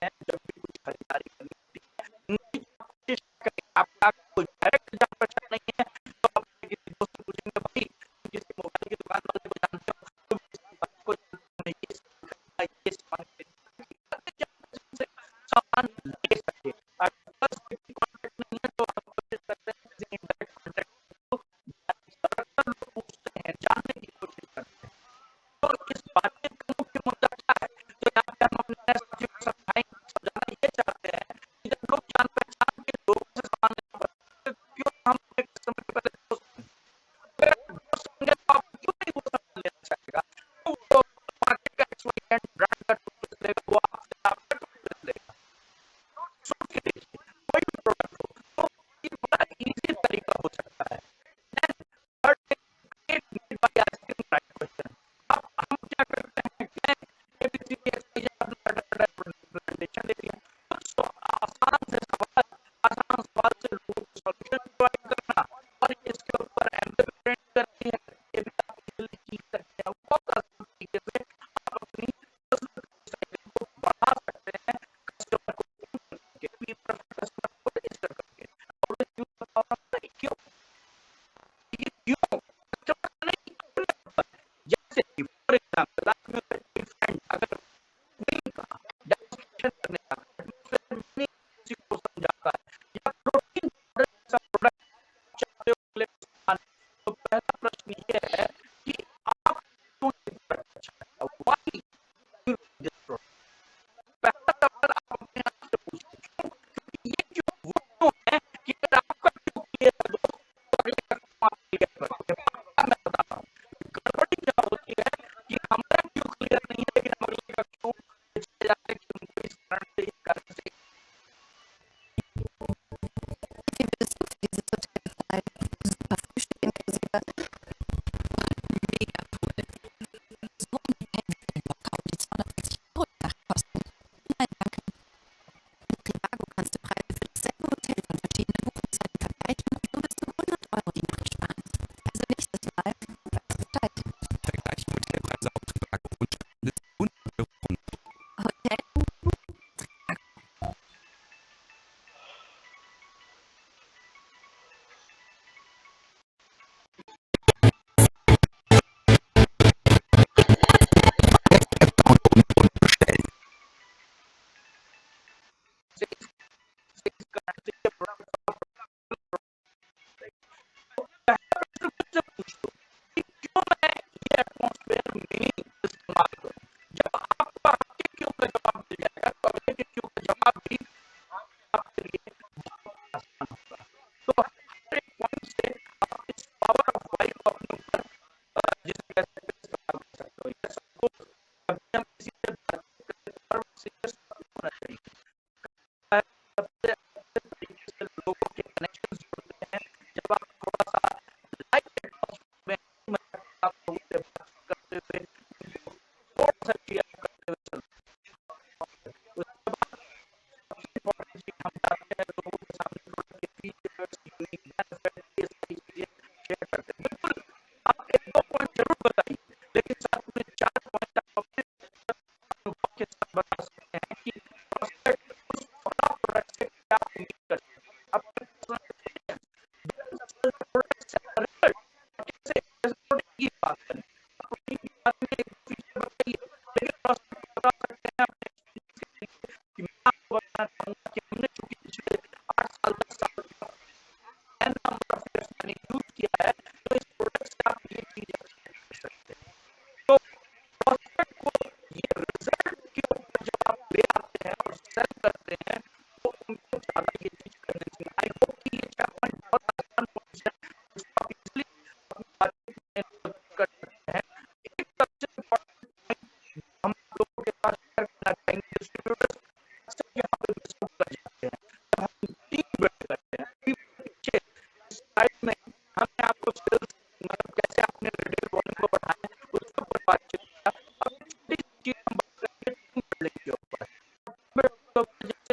हैं जब भी कुछ खरीदारी करनी होती है, नहीं आप कोशिश करें, आपका कोई डायरेक्ट जान पहचान नहीं है, तो आप किसी दोस्त से पूछेंगे भाई तुम किसी मोबाइल की दुकान वाले को जानते हो? तुम इस दुकान को जानते हो? ये सामान खरीदना, ये सामान खरीदना, ताकि जान पहचान से सामान ले सके। और बस किसी कॉन्टैक्ट नहीं है तो आप कोशिश करते हैं किसी इनडायरेक्ट कॉन्टैक्ट को, ज्यादातर लोग पूछते हैं, जानने की कोशिश करते हैं। तो इस बातचीत का मुख्य मुद्दा क्या है? तो यहाँ पे हम अपने साथियों को समझाना ये चाहते हैं कि जब लोग जान पहचान के लोगों से सामान लेना पड़ता है, तो क्यों हम अपने कस्टमर के पहले दोस्त बने? अगर दोस्त होंगे तो आप क्यों नहीं वो सामान लेना चाहेगा? तो वो मार्केट का एक्सवाईजेड ब्रांड का टूथपेस्ट लेगा, वो आपसे आपका टूथपेस्ट लेगा। सोच के देखिए, कोई भी प्रोडक्ट हो, तो ये बड़ा ईज़ी तरीका हो सकता है। देन थर्ड एक need by asking right question. अब हम क्या करते हैं कि एबीसीडी एक्सवाईजेड अपना प्रेजेंटेशन दे दिया, तो आसान सवाल से लोगों को सॉल्यूशन प्रोवाइड करना और इसके ऊपर एम्बिवेलेंट करती है, ये भी आप इजीली सीख सकते हैं। बहुत आसान तरीके से आप अपनी पर्सनल साइकिल को बढ़ा सकते हैं, कस्टमर को क्यों कस्टमर को रजिस्टर करके। और क्यों बताओ क्यों? ये क्यों कस्टमर नहीं क्यों नहीं होता है? जैसे कि फॉर एग्जांपल आपने कोई फ्रेंड अगर नहीं कहा डेमोंस्ट्रेशन करने का फिर नहीं किसी को समझाता है या प्रोटीन पाउडर जैसा प्रोडक्ट चाहते हो ले सामान, तो पहला प्रश्न ये है कि आप क्यों ये प्रोडक्ट अच्छा है? Why you this product? पहला सवाल आप अपने आप से पूछिए क्यों? क्योंकि ये क्यों वो क्यों है कि अगर आपका क्यों क्लियर कर दो तो अगले का क्यों आप क्लियर करोगे। पक्का मैं बता रहा हूँ, गड़बड़ी क्या होती है कि हमारा क्यों क्लियर नहीं है लेकिन हम अगले का क्यों पूछते जाते हैं कि उनको इस कारण से इस कारण से। Ich finde das diese total super Frühstück inklusive mega cool. So ein Workout, die 260 € die Nacht kosten. Nein, danke. Mit Trivago kannst du Preise für dasselbe Hotel von verschiedenen Buchungszeiten vergleichen und so bis zu 100 € die Nacht sparen. Also nächstes Mal weißt du Bescheid. Vergleiche Hotelpreise auf Trivago und bis 100 € Hotel bestellen. इस कारण से ये product पहला प्रश्न खुद से पूछ लो कि क्यों मैं ये एटमॉस्फेयर में इस्तेमाल करूं। जब आपको आपके क्यों का जवाब मिल जाएगा तो अगले के क्यों का जवाब भी आपके लिए बहुत आसान होगा। तो हर एक पॉइंट से आप इस पावर ऑफ वाई को अपने ऊपर जिसे कह सकते हैं इस्तेमाल कर सकते हो। ये सबको कभी हम किसी से बातचीत करते हैं और सीरियस होना चाहिए। सबसे अच्छे तरीके से लोगों के कनेक्शन जोड़ते हैं जब आप थोड़ा सा लाइट एटमॉस्फेयर में आप लोगों से बात करते हुए थोड़ा सा cheer करते हुए चलते हैं। उसके बाद सबसे इम्पोर्टेंट चीज हम चाहते हैं लोगों के सामने प्रोडक्ट के फीचर्स, यूनिक बेनिफिट, ये सारी चीजें शेयर करते हैं। बिल्कुल आप 1-2 पॉइंट जरूर बताइए, लेकिन साथ में 4 पॉइंट आप अपने अनुभव के साथ बता सकते हैं कि प्रोस्पेक्ट उस प्रोडक्ट से क्या उम्मीद कर सकते हैं। अपने पर्सनल एक्सपीरियंस प्रोडक्ट से रिजल्ट कैसे प्रोडक्ट की बात करें, प्रोडक्ट की बात में एक फीचर बताइए, लेकिन प्रोस्पेक्ट बता सकते हैं अपने एक्सपीरियंस के तरीके कि मैं आपको बताना चाहूंगा कि हमने चूंकि पिछले 8 साल 10 साल एन नंबर ऑफ इयर्स मैंने यूज किया है, तो इस प्रोडक्ट से आप ये चीज एक्सपेक्ट कर सकते हैं। तो प्रोस्पेक्ट को ये रिजल्ट के ऊपर जब आप ले आते हैं और सेल करते हैं तो उनको ज्यादा ये चीज करनी चाहिए। आई होप कि ये 4 पॉइंट बहुत आसान पॉइंट्स हैं जिसको आप इजीली अपनी बातचीत में कर सकते हैं। एक सबसे इम्पोर्टेंट पॉइंट हम लोगों के पास शेयर करना चाहेंगे डिस्ट्रीब्यूटर्स अक्सर यहाँ पे मिस आउट कर जाते हैं। जब हम टीम बिल्ड करते हैं टीम के पीछे साइड में हमने आपको स्किल्स मतलब कैसे आपने रिटेल वॉल्यूम को बढ़ाया उसके ऊपर बातचीत किया। अब छोटी चीज हम बात करेंगे टीम बिल्डिंग के ऊपर। जैसे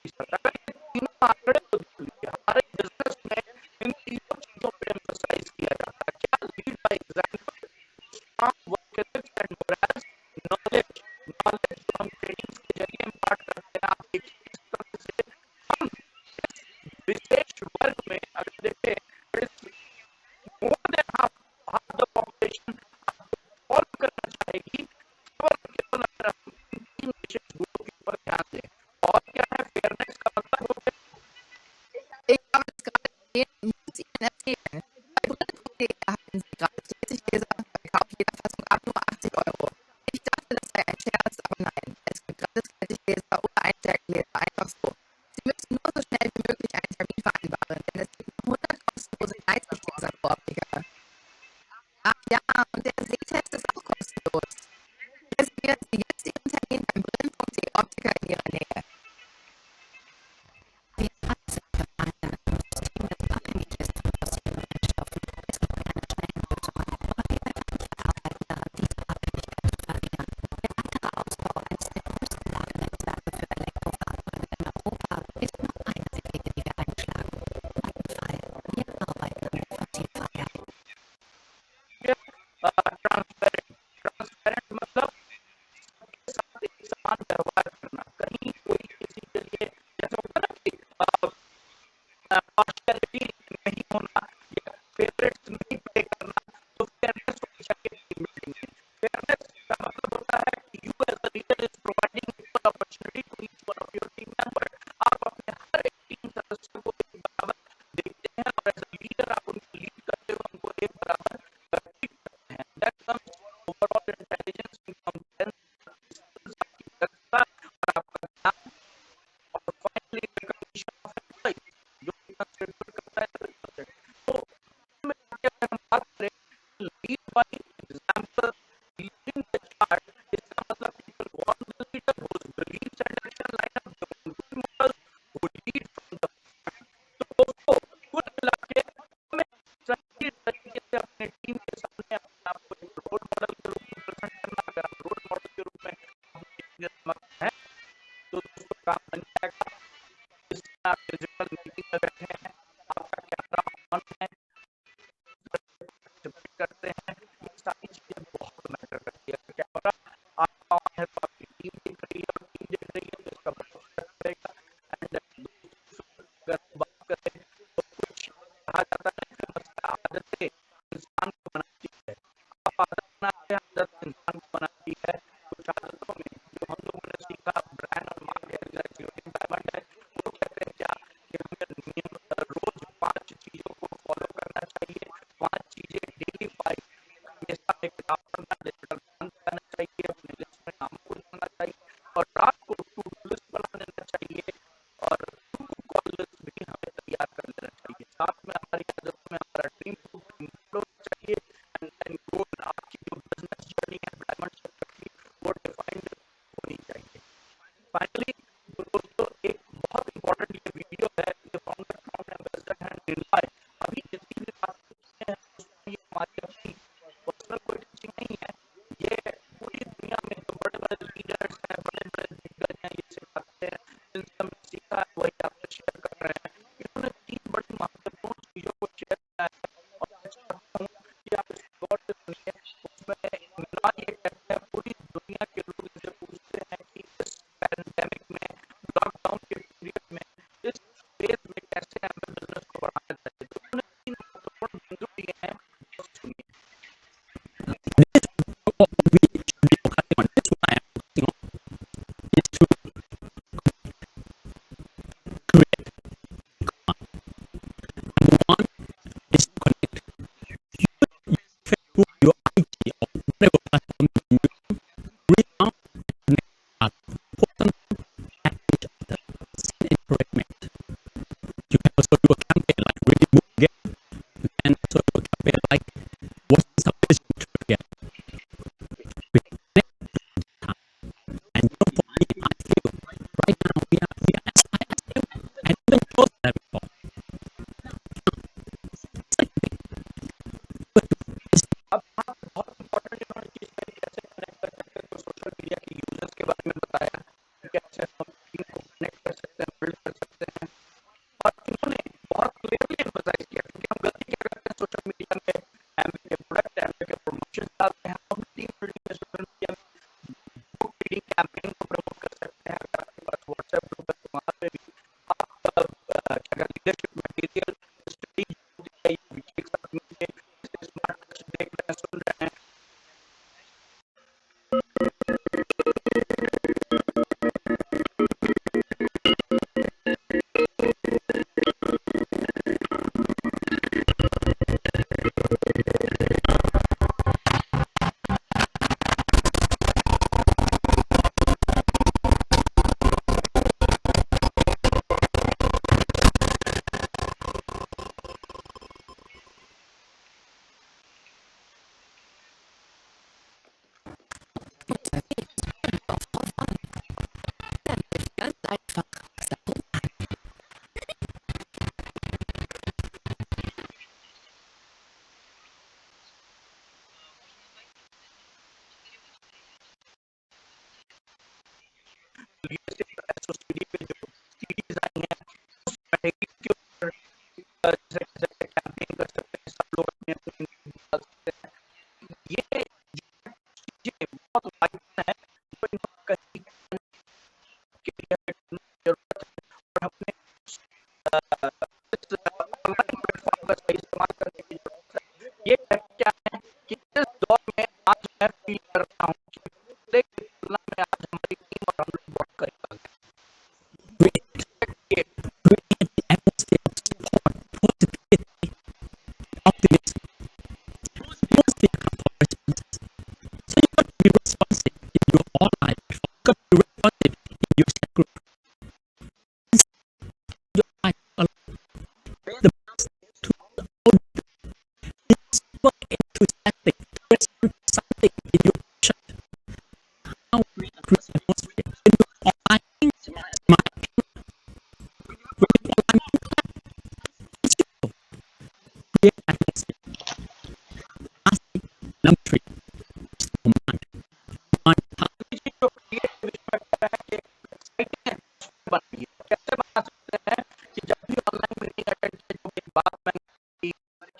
30% अगर ये तीनों आंकड़े को देख लीजिए, हमारे बिजनेस में इन तीनों चीजों पे एम्फसाइज किया जाता है। क्या? Lead by example, strong work ethics and morals, knowledge जो हम ट्रेनिंग्स के जरिए इम्पार्ट करते हैं। आप देखिए किस तरह से हम इस विशेष वर्ग में अगर देखें more than half the population follow करना चाहेगी, केवल अगर हम इन तीन विशेष गुणों के ऊपर ध्यान दें। और क्या है फेयरनेस का मतलब? हो गया Ich glaube, es gerade muss ich Ihnen erzählen. Bei Brille.de erhalten Sie gratis Leseschläser bei Kauf jeder Fassung ab nur 80 €. Ich dachte, das sei ein Scherz, aber nein. Es gibt gratis Leseschläser oder Einsteigerleser einfach so. Sie müssen nur so schnell wie möglich einen Termin vereinbaren, denn es gibt nur 100 kostenlose Leseschläser pro Optiker. Ach ja, und der Sehtest ist auch kostenlos. Reservieren Sie jetzt Ihren Termin beim Brillen.de Optiker in Ihrer Nähe. Wir alle sind für eine System, das abhängig ist von fossilen Brennstoffen. Es gibt keine schnellen Lösungen, aber wir werden arbeiten daran, diese Abhängigkeit zu verringern. Der weitere Ausbau eines der größten Ladenetzwerke für Elektrofahrzeuge in Europa ist nur einer der Wege, die wir einschlagen. Mein Fall, wir arbeiten an der Fossilfreiheit. Transparent मतलब सबके साथ एक समान व्यवहार करना। कहीं कोई किसी के लिए जैसे होता है ना कि पार्शियलिटी नहीं होना या फेवरेट्स नहीं प्ले करना, तो फेयरनेस होनी चाहिए टीम बिल्डिंग में। फेयरनेस का मतलब होता है कि you as a leader is providing equal opportunity to each one of your team member. आप अपने हर एक टीम सदस्य को एक बराबर देखते हैं और एज अ लीडर आप उनको लीड करते हुए उनको एक बराबर ट्रीट करते हैं। That comes overall intelligence and competence, आपकी दक्षता और आपका ज्ञान, और फाइनली रिकॉग्निशन ऑफ एम्प्लॉइज जो कंट्रीब्यूट करता है 30%। तो में अगर हम बात करें lead by example, leading the chart, इसका मतलब people want the leader who believes and action line up, they want good models who lead from the front। तो दोस्तों कुल मिला के हमें सही तरीके से अपने टीम के सामने अपने आप को एक रोल मॉडल के रूप में प्रेजेंट करना। अगर हम रोल मॉडल के रूप में अपने समक्ष हैं तो दोस्तों काम बन जाएगा। इसमें आप डिजिटल मीटिंग में बैठे हैं, आपका कैमरा ऑन है, करते हैं, ये सारी चीजें बहुत मैटर करती है। अगर कैमरा आपका ऑन है तो आपकी टीम देख रही है और टीम देख रही है तो इसका बहुत फर्क पड़ेगा। एंड अगर बात करें तो कुछ कहा जाता है कि आदतें इंसान को बनाती है। आप आदत बनाते हैं, आदत इंसान को बनाती है। कुछ आदतों में जो हम लोगों ने सीखा ब्रायन और मार्क एग्जीक्यूटिव डायमंड है, वो कहते हैं क्या कि हमें नियम रोज 5 चीजों को फॉलो करना चाहिए। 5 चीजें डेली 5 हमेशा एक किताब पढ़ना, डिजिटल बंद करना चाहिए, अपने लिस्ट में नाम को लिखना चाहिए और रात को टू डू लिस्ट बना लेना चाहिए और टू कॉल लिस्ट भी हमें तैयार कर लेना चाहिए। साथ में हमारी आदतों में हमारा ड्रीम होना चाहिए एंड देन गोल, आपकी जो बिजनेस जर्नी है डायमंड सेक्टर की, वो डिफाइंड होनी चाहिए। फाइनली दोस्तों एक बहुत इंपॉर्टेंट ये वीडियो है, ये फाउंडर एम्बेसडर एंड रिलाय अभी जितनी भी बात करते हैं उसमें ये हमारी अपनी पर्सनल कोई टीचिंग नहीं है, ये पूरी दुनिया में जो बड़े बड़े लीडर्स हैं, बड़े बड़े दिग्गज हैं, ये सिखाते हैं, जिनसे हमने सीखा है वही आपसे शेयर कर रहे हैं। इन्होंने 3 बड़ी महत्वपूर्ण चीजों को शेयर किया है और मैं चाहता हूँ कि आप इसको गौर से सुनिए। उसमें ना ये कहते हैं पूरी दुनिया के लोग इनसे पूछते हैं कि इस पैंडेमिक में, लॉकडाउन के पीरियड में, इस फेज में कैसे हमें बिजनेस को बढ़ाना चाहिए। तो उन्होंने 3 महत्वपूर्ण बिंदु दिए हैं, वो सुनिए। व्हाट्सएप ग्रुप है, वहाँ पे भी आप क्या लीडरशिप मटेरियल स्टडी होती है, एक साथ मिलके स्मार्ट टच देख रहे हैं, सुन रहे हैं। Ganz einfach Sachen लीडरशिप एसओसीडी पे जो सीरीज आई हैं उस मटेरियल के ऊपर जैसे जैसे कैंपेन कर सकते हैं, सब लोग अपने अपने डाल सकते हैं। ये चीजें बहुत वाइटल है, जो इनको कहीं के लिए जरूरत है और अपने इस ऑनलाइन प्लेटफॉर्म का सही इस्तेमाल करने की जरूरत है। ये क्या है कि इस दौर में आज मैं फील कर रहा हूँ कि पहले की तुलना में आज हमारी टीम और हम लोग बहुत करीब आ गए। ये atmosphere of support, positivity, optimism, atmosphere of opportunities. So you got to be responsive in your own life. You got to be responsive in your chat group. Your life alone. The best to the own. Be super enthusiastic to present something in your chat. How to create atmosphere in your online smart. Create atmosphere. Asking number 3. Command. Command how जो creative इसमें कर रहे हैं कि exciting atmosphere बन रही है। कैसे बना सकते हैं कि जब भी ऑनलाइन मीटिंग अटेंड किया, जो एक बात मैंने की, क्या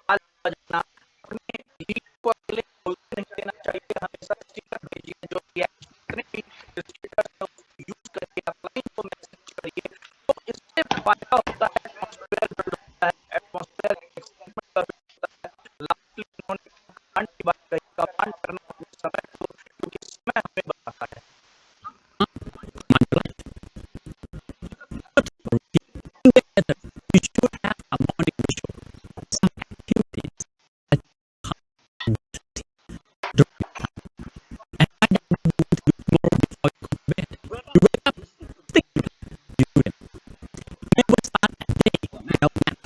ताली बजाना, अपने लीड को अकेले बोलते नहीं देना चाहिए, हमेशा स्टिकर भेजिए, जो जितने भी स्टिकर्स हैं उसको यूज करके अपलाइन को मैसेज करिए, तो इससे फायदा होता है, एटमॉस्फेयर बिल्ड होता है, एटमॉस्फेयर एक्साइटमेंट का बिल्ड होता है। लास्टली उन्होंने कमांड की बात कही, कमांड करना अपने समय को, क्योंकि समय हमें बताता है। command life. Together, you should have a morning ritual. Some activities that come during time. And find out what you want to do tomorrow before you go to bed. You wake up, think of it, you do them. Never start a day without nap.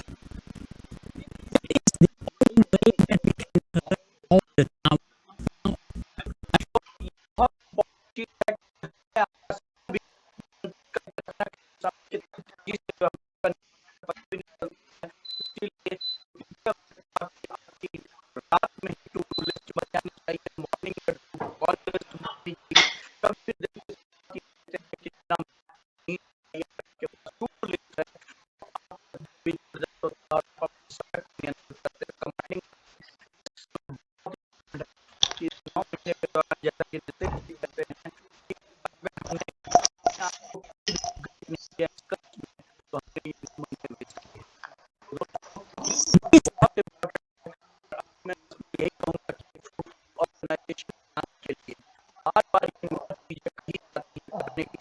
That is the only way that we can learn all the time. बहुत बहुत चीज है कि आपका भी सबके चीज जो हम पता भी नहीं चलता है, इसीलिए आपकी रात में ही टू डू लिस्ट बन जानी चाहिए, मॉर्निंग में कॉल लिस्ट बननी चाहिए, कभी देखते हैं कि कितना नीड चाहिए, आपके पास टू डू लिस्ट है, भी जरूरत होता है और आप समय को नियंत्रित करते हैं। कमांडिंग कि 9 महीने के दौरान जैसा कि नितिन जी कहते हैं कि अगर हमने आपको नहीं किया इसका, तो हमें ये 9 महीने मिल जाएंगे। बहुत इम्पोर्टेंट है। मैं यही कहूँगा कि ऑर्गेनाइजेशन के लिए बार-बार ये चीजें कही जाती है, करने की